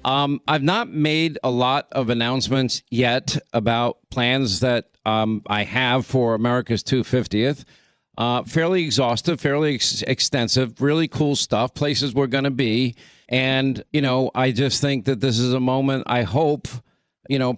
I've not made a lot of announcements yet about plans that I have for America's 250th. Fairly exhaustive, fairly extensive, really cool stuff, places we're going to be. And, I just think that this is a moment, I hope,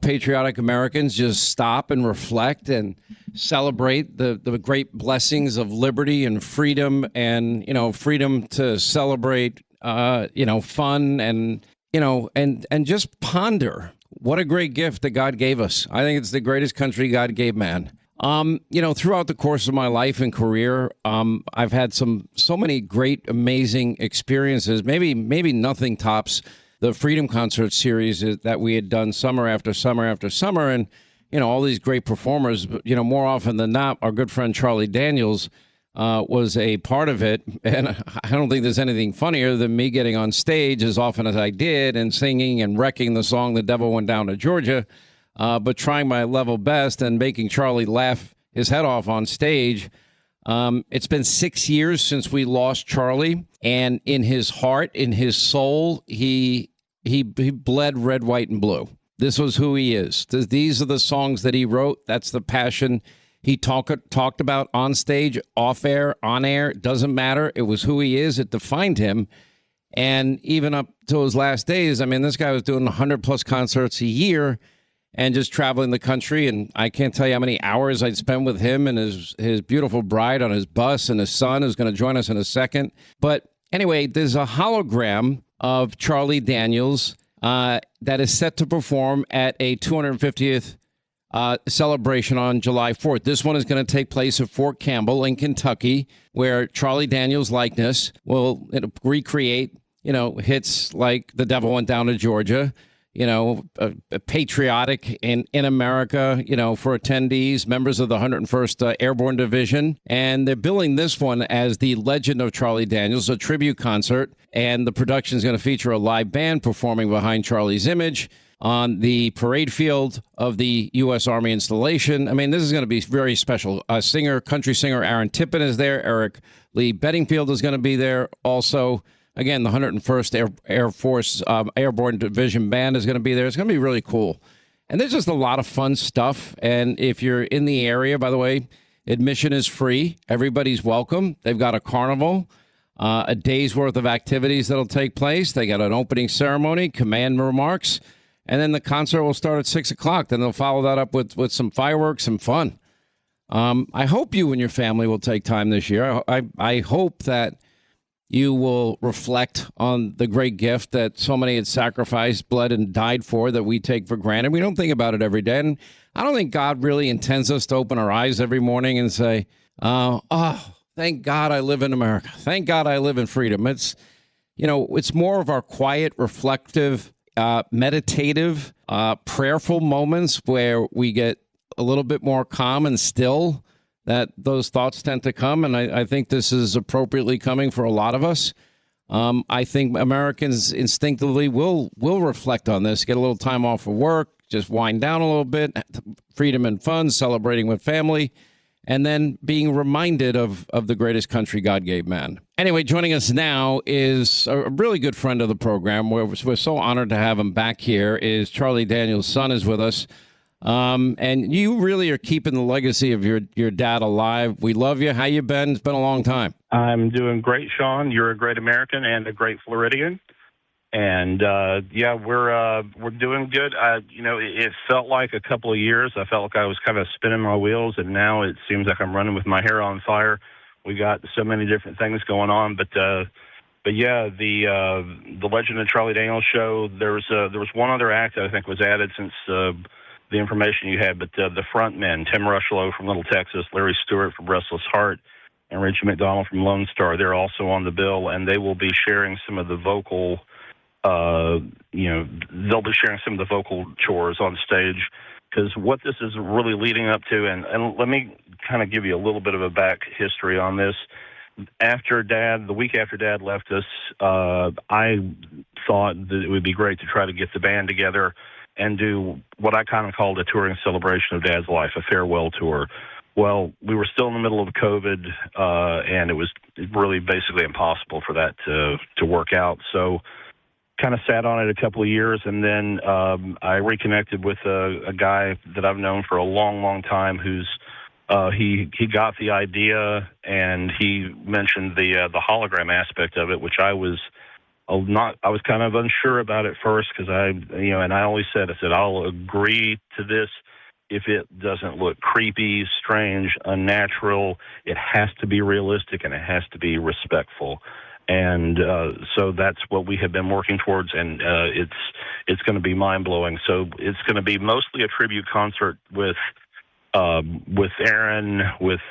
patriotic Americans just stop and reflect and celebrate the great blessings of liberty and freedom and, freedom to celebrate, fun and, and just ponder what a great gift that God gave us. I think it's the greatest country God gave man. Throughout the course of my life and career, I've had so many great, amazing experiences. Maybe nothing tops the Freedom Concert series that we had done summer after summer after summer. And, all these great performers, more often than not, our good friend Charlie Daniels was a part of it. And I don't think there's anything funnier than me getting on stage as often as I did and singing and wrecking the song "The Devil Went Down to Georgia," but trying my level best and making Charlie laugh his head off on stage. It's been 6 years since we lost Charlie, and in his heart, in his soul, he bled red, white, and blue. This was who he is. These are the songs that he wrote. That's the passion he talked about on stage, off air, on air. It doesn't matter. It was who he is. It defined him. And even up to his last days, I mean, this guy was doing 100-plus concerts a year and just traveling the country. And I can't tell you how many hours I'd spend with him and his beautiful bride on his bus, and his son who's going to join us in a second. But anyway, there's a hologram of Charlie Daniels that is set to perform at a 250th celebration on July 4th. This one is going to take place at Fort Campbell in Kentucky, where Charlie Daniels' likeness will recreate, hits like "The Devil Went Down to Georgia," patriotic in America, for attendees, members of the 101st Airborne Division. And they're billing this one as the Legend of Charlie Daniels, a tribute concert. And the production is going to feature a live band performing behind Charlie's image on the parade field of the U.S. Army installation. I mean, this is going to be very special. Country singer Aaron Tippin is there. Eric Lee Bedingfield is going to be there also. Again, the 101st Air Force Airborne Division Band is going to be there. It's going to be really cool. And there's just a lot of fun stuff. And if you're in the area, by the way, admission is free. Everybody's welcome. They've got a carnival, a day's worth of activities that'll take place. They got an opening ceremony, command remarks, and then the concert will start at 6 o'clock. Then they'll follow that up with some fireworks and fun. I hope you and your family will take time this year. I hope that you will reflect on the great gift that so many had sacrificed, bled, and died for that we take for granted. We don't think about it every day. And I don't think God really intends us to open our eyes every morning and say, thank God I live in America. Thank God I live in freedom. It's more of our quiet, reflective, meditative, prayerful moments where we get a little bit more calm and still, that those thoughts tend to come. And I think this is appropriately coming for a lot of us. I think Americans instinctively will reflect on this, get a little time off of work, just wind down a little bit, freedom and fun, celebrating with family, and then being reminded of the greatest country God gave man. Anyway, joining us now is a really good friend of the program. We're so honored to have him back here. Is Charlie Daniels' son is with us. And you really are keeping the legacy of your dad alive. We love you. How you been? It's been a long time. I'm doing great, Sean. You're a great American and a great Floridian. And, we're doing good. It felt like a couple of years. I felt like I was kind of spinning my wheels, and now it seems like I'm running with my hair on fire. We got so many different things going on, but yeah, the Legend of Charlie Daniels show, there was one other act that I think was added since, the information you had, but the front men, Tim Rushlow from Little Texas, Larry Stewart from Restless Heart, and Richie McDonald from Lone Star, they're also on the bill, and they will be sharing some of the vocal, they'll be sharing some of the vocal chores on stage, because what this is really leading up to, and let me kind of give you a little bit of a back history on this. The week after Dad left us, I thought that it would be great to try to get the band together and do what I kind of called a touring celebration of Dad's life, a farewell tour. Well, we were still in the middle of COVID, and it was really basically impossible for that to work out. So kind of sat on it a couple of years, and then I reconnected with a guy that I've known for a long, long time who's he got the idea, and he mentioned the hologram aspect of it, which I was kind of unsure about at first, because and I always said, I'll agree to this if it doesn't look creepy, strange, unnatural. It has to be realistic, and it has to be respectful. And so that's what we have been working towards, and it's going to be mind-blowing. So it's going to be mostly a tribute concert with Aaron, with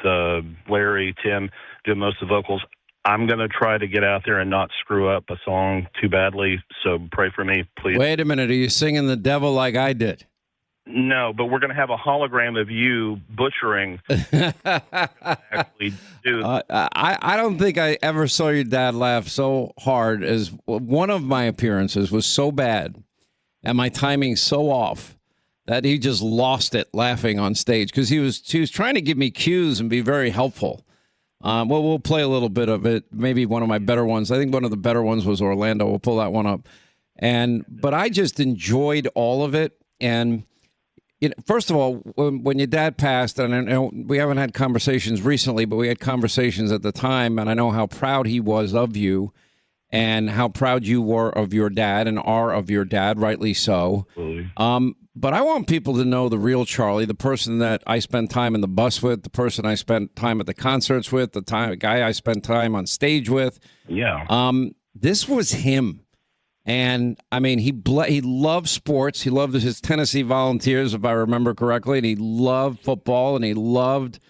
Larry, Tim, doing most of the vocals. I'm going to try to get out there and not screw up a song too badly, so pray for me, please. Wait a minute, are you singing The Devil like I did? No, but we're going to have a hologram of you butchering. Actually, do. I don't think I ever saw your dad laugh so hard as one of my appearances was so bad and my timing so off that he just lost it laughing on stage, because he was trying to give me cues and be very helpful. Well, we'll play a little bit of it. Maybe one of my better ones. I think one of the better ones was Orlando. We'll pull that one up. But I just enjoyed all of it. And first of all, when your dad passed, and I know we haven't had conversations recently, but we had conversations at the time, and I know how proud he was of you and how proud you were of your dad and are of your dad, rightly so. Absolutely. But I want people to know the real Charlie, the person that I spent time in the bus with, the person I spent time at the concerts with, the guy I spent time on stage with. Yeah. This was him. And, I mean, he loved sports. He loved his Tennessee Volunteers, if I remember correctly. And he loved football, and he loved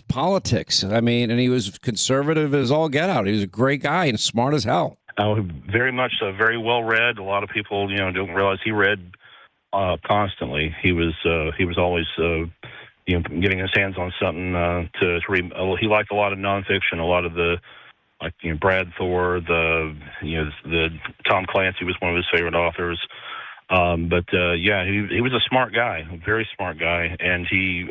politics. I mean, and he was conservative as all get out. He was a great guy and smart as hell. Very much so. Very well read. A lot of people, don't realize he read constantly. He was always, getting his hands on something to read. He liked a lot of nonfiction, a lot of the, Brad Thor, the Tom Clancy was one of his favorite authors. But he was a smart guy, a very smart guy, and he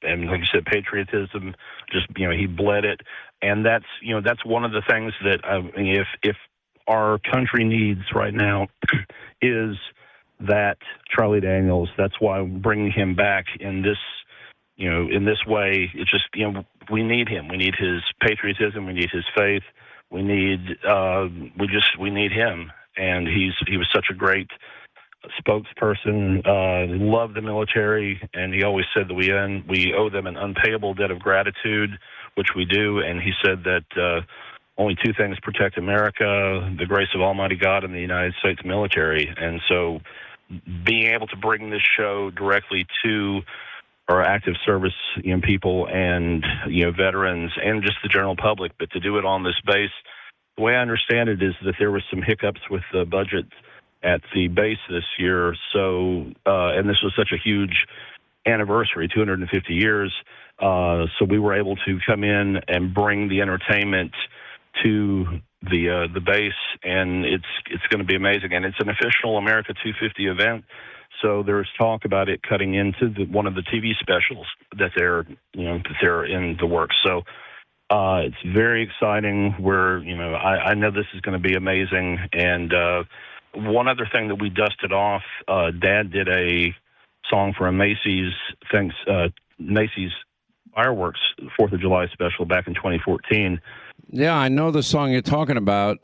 and like you said, patriotism. Just he bled it, and that's one of the things that if our country needs right now is that Charlie Daniels. That's why I'm bringing him back in this. In this way, it's just, we need him. We need his patriotism. We need his faith. We need him. And he was such a great spokesperson. He loved the military, and he always said that we owe them an unpayable debt of gratitude, which we do. And he said that only two things protect America: the grace of Almighty God and the United States military. And so, being able to bring this show directly to our active service people and veterans and just the general public, but to do it on this base, the way I understand it is that there was some hiccups with the budget at the base this year. So and this was such a huge anniversary, 250 years. So we were able to come in and bring the entertainment to the base, and it's going to be amazing. And it's an official America 250 event. So there's talk about it cutting into one of the TV specials that they're in the works. So it's very exciting. I know this is going to be amazing. And one other thing that we dusted off, Dad did a song for a Macy's fireworks 4th of July special back in 2014. Yeah, I know the song you're talking about.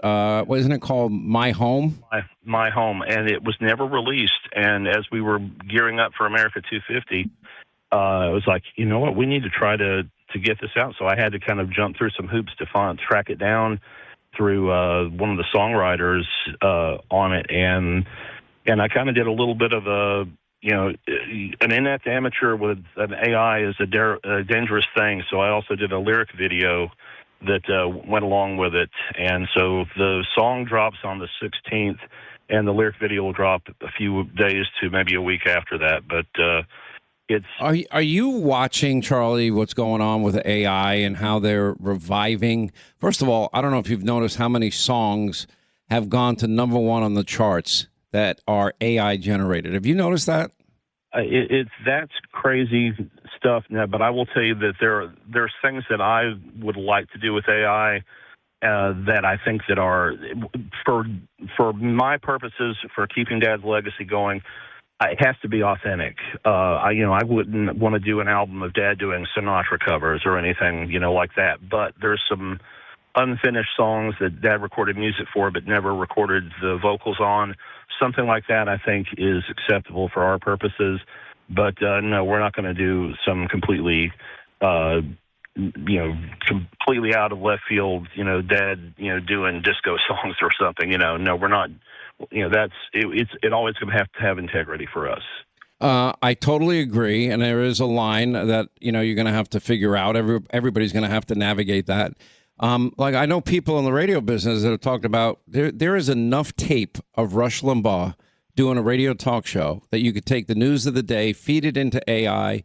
Wasn't it called My Home? My Home, and it was never released. And as we were gearing up for America 250, it was like, you know what, we need to try to get this out. So I had to kind of jump through some hoops to track it down through one of the songwriters on it, and I kind of did a little bit of an inept amateur with an AI is a dangerous thing. So I also did a lyric video that went along with it. And so the song drops on the 16th, and the lyric video will drop a few days to maybe a week after that. But it's... Are you watching, Charlie, what's going on with AI and how they're reviving? First of all, I don't know if you've noticed how many songs have gone to #1 on the charts that are AI generated. Have you noticed that? That's crazy stuff. Now, but I will tell you that there's things that I would like to do with AI that I think that are, for my purposes, for keeping Dad's legacy going, it has to be authentic. I wouldn't want to do an album of Dad doing Sinatra covers or anything, like that. But there's some unfinished songs that Dad recorded music for but never recorded the vocals on. Something like that, I think, is acceptable for our purposes. But no, we're not going to do some completely completely out of left field, Dad, doing disco songs or something, no, we're not, it's always going to have integrity for us. I totally agree. And there is a line that, you're going to have to figure out. Everybody's going to have to navigate that. Like I know people in the radio business that have talked about there is enough tape of Rush Limbaugh doing a radio talk show that you could take the news of the day, feed it into AI,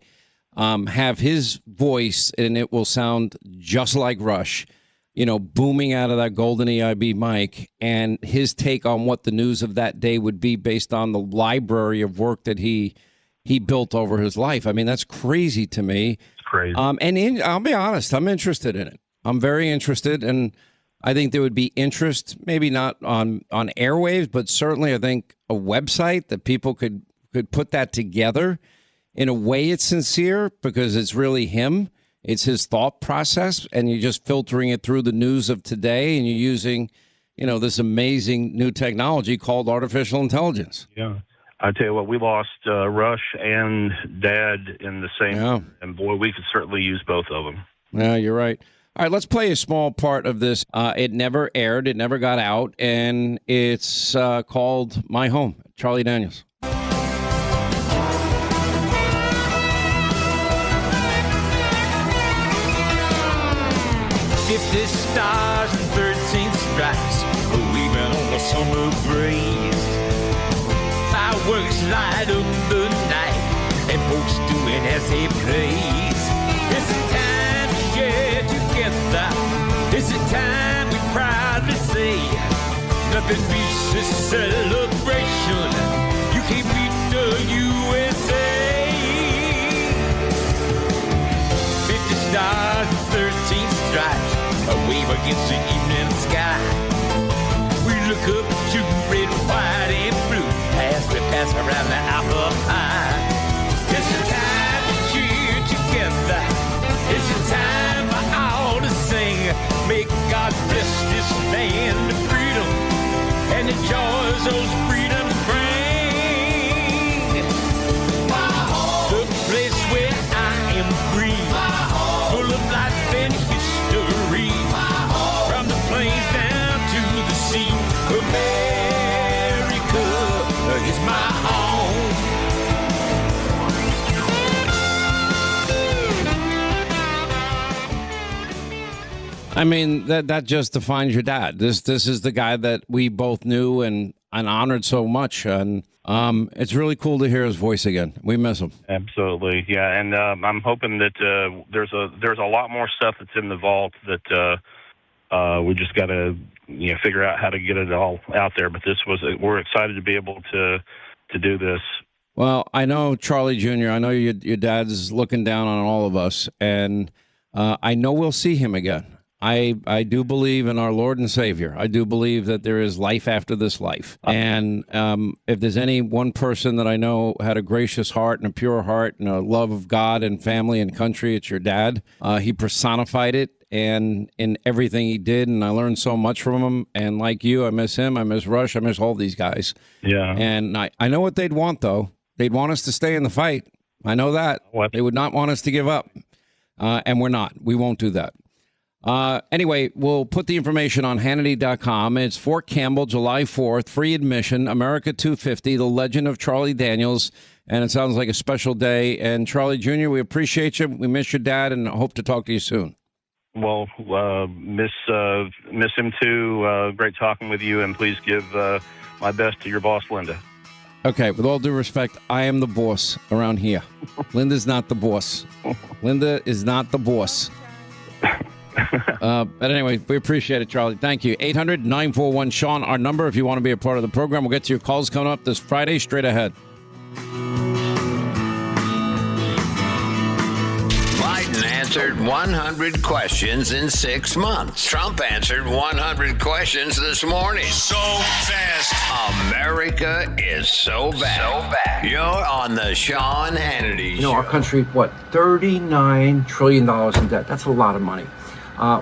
have his voice, and it will sound just like Rush, booming out of that golden EIB mic, and his take on what the news of that day would be based on the library of work that he built over his life. I mean, that's crazy to me. It's crazy. I'll be honest, I'm interested in it. I'm very interested, and I think there would be interest, maybe not on airwaves, but certainly I think a website that people could put that together. In a way, it's sincere because it's really him. It's his thought process, and you're just filtering it through the news of today, and you're using, this amazing new technology called artificial intelligence. Yeah. I tell you what, we lost Rush and Dad in the same, and boy, we could certainly use both of them. Yeah, you're right. All right, let's play a small part of this. It never aired. It never got out, and it's called My Home, Charlie Daniels. 50 stars and 13 stripes, weaving on the summer breeze. Fireworks light up the night, and folks doing as they please. It's a time to share together. It's a time we proudly say. Nothing beats this celebration. You can't beat the USA. 50 stars and 13 stripes, a wave against the evening sky. We look up to red, white, and blue as we pass around the apple pie. It's a time to cheer together. It's a time for all to sing. May God bless this land of freedom and the joys those freedoms bring. The place where I am free, full of life and history. From the plains down to the sea, America is my home. I mean, that just defines your dad. This is the guy that we both knew and honored so much, and it's really cool to hear his voice again. We miss him. Absolutely, yeah. And I'm hoping that there's a lot more stuff that's in the vault that we just got to figure out how to get it all out there. But we're excited to be able to do this. Well, I know Charlie Jr. I know your dad's looking down on all of us, and I know we'll see him again. I do believe in our Lord and Savior. I do believe that there is life after this life. And if there's any one person that I know had a gracious heart and a pure heart and a love of God and family and country, it's your dad. He personified it and in everything he did, and I learned so much from him. And like you, I miss him. I miss Rush. I miss all these guys. Yeah. And I know what they'd want, though. They'd want us to stay in the fight. I know that. They would not want us to give up. And we're not. We won't do that. Anyway, we'll put the information on Hannity.com. It's Fort Campbell, July 4th, free admission, America 250, the legend of Charlie Daniels. And it sounds like a special day. And Charlie Jr., we appreciate you. We miss your dad and hope to talk to you soon. Well, miss him too. Great talking with you. And please give my best to your boss, Linda. Okay, with all due respect, I am the boss around here. Linda's not the boss. Linda is not the boss. But anyway, we appreciate it, Charlie. Thank you. 800-941-SEAN, our number if you want to be a part of the program. We'll get to your calls coming up this Friday, straight ahead. Biden adds answered 100 questions in 6 months. Trump answered 100 questions this morning. So fast. America is so bad. So bad. You're on the Sean Hannity Show. Our country, $39 trillion in debt. That's a lot of money.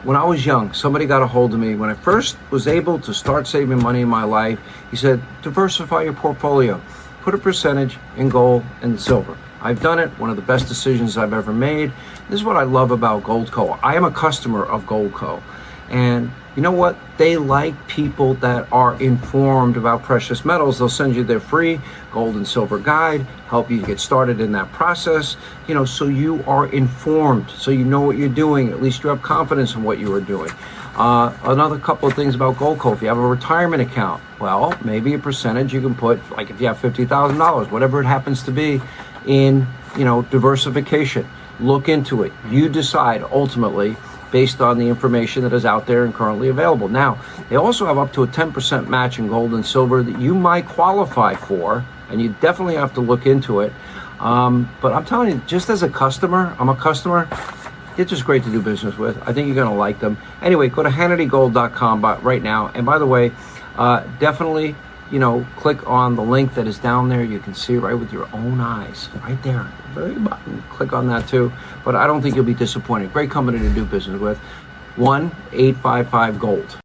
When I was young, somebody got a hold of me. When I first was able to start saving money in my life, he said, diversify your portfolio. Put a percentage in gold and silver. I've done it. One of the best decisions I've ever made. This is what I love about Goldco. I am a customer of Goldco. And you know what? They like people that are informed about precious metals. They'll send you their free gold and silver guide, help you get started in that process, so you are informed, so you know what you're doing. At least you have confidence in what you are doing. Another couple of things about Goldco. If you have a retirement account, well, maybe a percentage you can put, like if you have $50,000, whatever it happens to be, in, diversification. Look into it. You decide ultimately based on the information that is out there and currently available. Now, they also have up to a 10% match in gold and silver that you might qualify for, and you definitely have to look into it. But I'm telling you, just as a customer, I'm a customer, they're just great to do business with. I think you're going to like them. Anyway, go to HannityGold.com right now. And by the way, definitely, click on the link that is down there. You can see it right with your own eyes, right there. Very button. Click on that too. But I don't think you'll be disappointed. Great company to do business with. 1-855-GOLD.